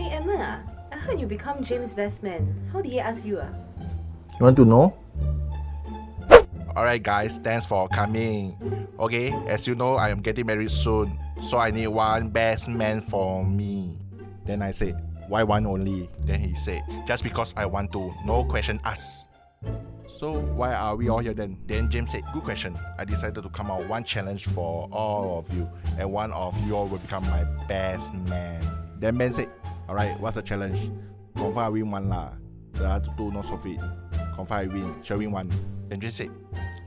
Hey Emma, I heard you become James' best man. How did he ask you? You want to know? Alright guys, thanks for coming. Okay, as you know, I am getting married soon, so I need one best man for me. Then I said, why one only? Then he said, just because I want to, no question asked. So why are we all here then? Then James said, good question. I decided to come out one challenge for all of you, and one of you all will become my best man. Then Ben said, alright, what's the challenge? Confirm I win one lah. The other two not so fit. Confirm I win, shall win one. Then James said,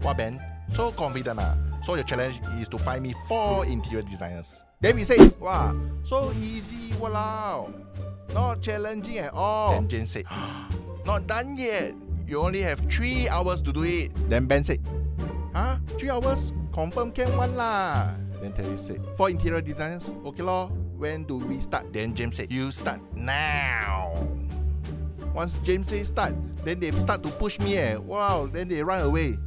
what Ben? So confident ah. So your challenge is to find me 4 interior designers. Then we said, wow, so easy, walao. Not challenging at all. Then James said, not done yet. You only have 3 hours to do it. Then Ben said, huh? 3 hours? Confirm can one lah. Then Terry said, 4 interior designers? Okay lor. When do we start? Then James said, you start now. Once James said start, then they start to push me Wow, then they run away.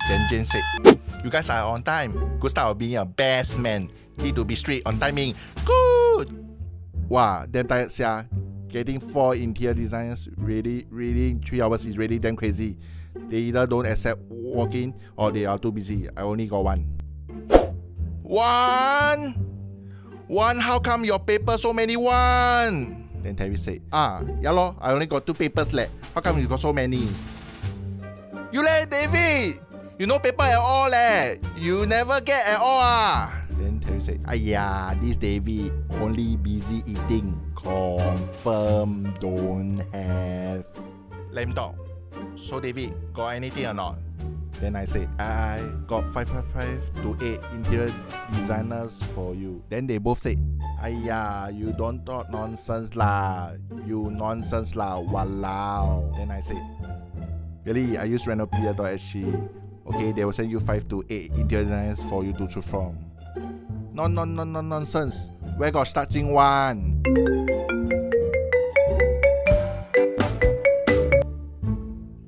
Then James said, you guys are on time. Good start of being a best man. Need to be straight on timing. Good! Wow, damn tired sia. Getting 4 interior designers really 3 hours is really damn crazy. They either don't accept walk-in or they are too busy. I only got one. One? How come your paper so many one? Then Terry said, yeah lor, I only got 2 papers left. How come you got so many? You let David! You no paper at all You never get at all Then Terry said, this David only busy eating. Confirm don't have. Lame dog. So David, got anything or not? Then I said, I got 5 to 8 interior designers for you. Then they both said, you don't talk nonsense lah. You nonsense lah, walao. Then I said, really, I use Renopedia.sg. Okay, they will send you 5 to 8 interior designers for you to choose from. No, nonsense. Where got starting one?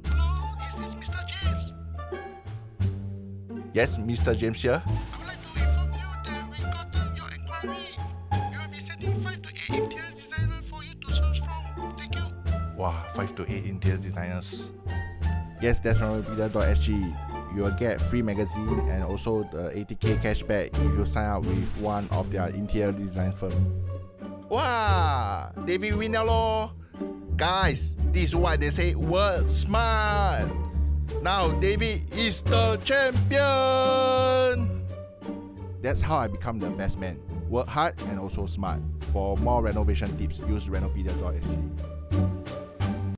Hello, is this Mr. James? Yes, Mr. James here. I would like to inform you that we got your inquiry. We will be sending 5 to 8 interior designers for you to choose from. Thank you. Wow, 5 to 8 interior designers. Yes, that's Renopedia.sg. You will get free magazine and also the 80k cashback if you sign up with one of their interior design firm. Wow, David win lor. Guys, this is what they say, work smart. Now David is the champion. That's how I become the best man. Work hard and also smart. For more renovation tips, use Renopedia.sg.